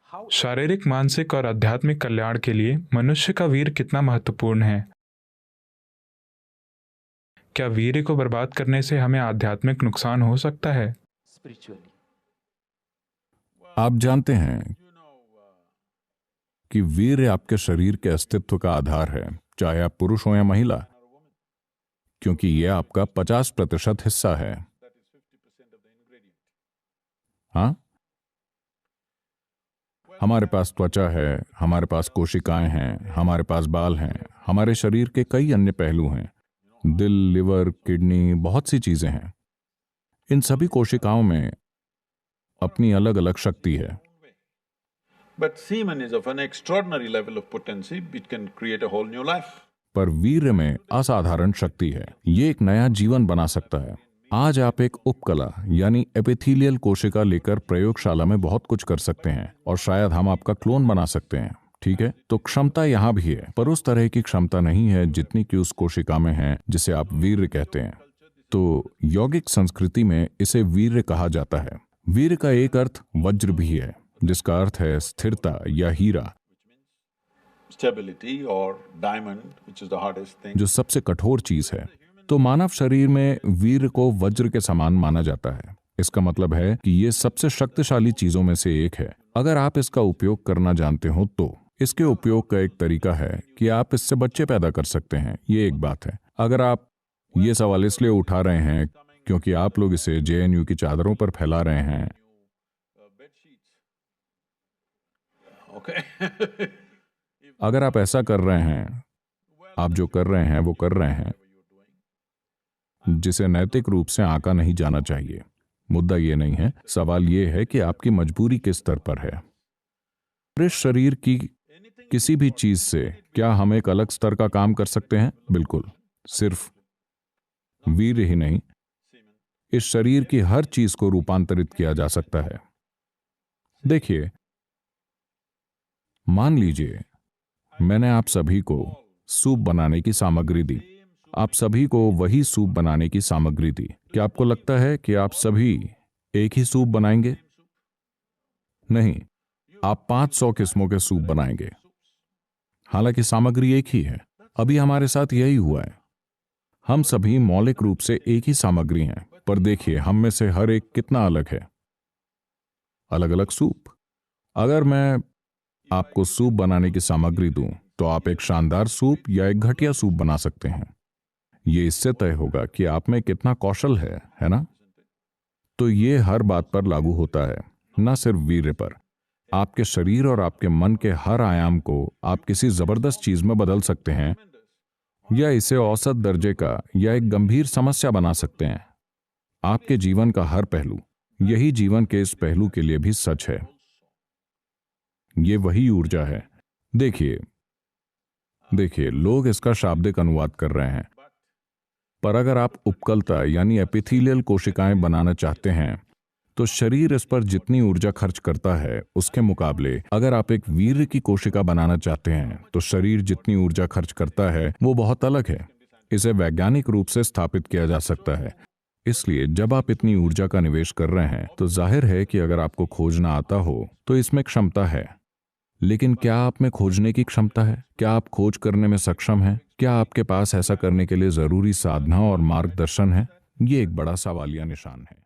शारीरिक, मानसिक और आध्यात्मिक कल्याण के लिए मनुष्य का वीर कितना महत्वपूर्ण है? क्या वीर्य को बर्बाद करने से हमें आध्यात्मिक नुकसान हो सकता है? आप जानते हैं कि वीर्य आपके शरीर के अस्तित्व का आधार है, चाहे आप पुरुष हो या महिला, क्योंकि यह आपका 50% हिस्सा है। हाँ, हमारे पास त्वचा है, हमारे पास कोशिकाएं हैं, हमारे पास बाल हैं, हमारे शरीर के कई अन्य पहलू हैं, दिल, लिवर, किडनी, बहुत सी चीजें हैं। इन सभी कोशिकाओं में अपनी अलग अलग शक्ति है। But semen is of an extraordinary level of potency, it can create a whole new life. पर वीर्य में असाधारण शक्ति है, ये एक नया जीवन बना सकता है। आज आप एक उपकला यानी एपिथेलियल कोशिका लेकर प्रयोगशाला में बहुत कुछ कर सकते हैं और शायद हम आपका क्लोन बना सकते हैं, ठीक है? तो क्षमता यहां भी है, पर उस तरह की क्षमता नहीं है जितनी कि उस कोशिका में है जिसे आप वीर्य कहते हैं। तो यौगिक संस्कृति में इसे वीर्य कहा जाता है। वीर्य का एक अर्थ वज्र भी है, जिसका अर्थ है स्थिरता या हीरा, Stability or diamond, which is the hardest thing. जो सबसे कठोर चीज है। तो मानव शरीर में वीर्य को वज्र के समान माना जाता है। इसका मतलब है कि ये सबसे शक्तिशाली चीजों में से एक है। अगर आप इसका उपयोग करना जानते हो तो इसके उपयोग का एक तरीका है कि आप इससे बच्चे पैदा कर सकते हैं। ये एक बात है। अगर आप ये सवाल इसलिए उठा रहे हैं क्योंकि आप लोग इसे जेएनयू की चादरों पर फैला रहे हैं, Okay. अगर आप ऐसा कर रहे हैं, आप जो कर रहे हैं वो कर रहे हैं, जिसे नैतिक रूप से आंका नहीं जाना चाहिए। मुद्दा ये नहीं है, सवाल ये है कि आपकी मजबूरी किस स्तर पर है। इस शरीर की किसी भी चीज से क्या हम एक अलग स्तर का काम कर सकते हैं? बिल्कुल। सिर्फ वीर्य ही नहीं, इस शरीर की हर चीज को रूपांतरित किया जा सकता है। देखिए, मान लीजिए मैंने आप सभी को सूप बनाने की सामग्री दी। आप सभी को वही सूप बनाने की सामग्री दी। क्या आपको लगता है कि आप सभी एक ही सूप बनाएंगे? नहीं, आप 500 किस्मों के सूप बनाएंगे, हालांकि सामग्री एक ही है। अभी हमारे साथ यही हुआ है। हम सभी मौलिक रूप से एक ही सामग्री हैं, पर देखिए हम में से हर एक कितना अलग है। अलग अलग सूप। अगर मैं आपको सूप बनाने की सामग्री दूं, तो आप एक शानदार सूप या एक घटिया सूप बना सकते हैं। ये इससे तय होगा कि आप में कितना कौशल है ना? तो ये हर बात पर लागू होता है, न सिर्फ वीर्य पर। आपके शरीर और आपके मन के हर आयाम को आप किसी जबरदस्त चीज में बदल सकते हैं, या इसे औसत दर्जे का या एक गंभीर समस्या बना सकते हैं। आपके जीवन का हर पहलू, यही जीवन के इस पहलू के लिए भी सच है। ये वही ऊर्जा है। देखिए, लोग इसका शाब्दिक अनुवाद कर रहे हैं, पर अगर आप उपकलता यानी एपिथेलियल कोशिकाएं बनाना चाहते हैं, तो शरीर इस पर जितनी ऊर्जा खर्च करता है उसके मुकाबले अगर आप एक वीर्य की कोशिका बनाना चाहते हैं, तो शरीर जितनी ऊर्जा खर्च करता है वो बहुत अलग है। इसे वैज्ञानिक रूप से स्थापित किया जा सकता है। इसलिए जब आप इतनी ऊर्जा का निवेश कर रहे हैं, तो जाहिर है कि अगर आपको खोजना आता हो तो इसमें क्षमता है। लेकिन क्या आप में खोजने की क्षमता है? क्या आप खोज करने में सक्षम हैं? क्या आपके पास ऐसा करने के लिए जरूरी साधना और मार्गदर्शन है? ये एक बड़ा सवालिया निशान है।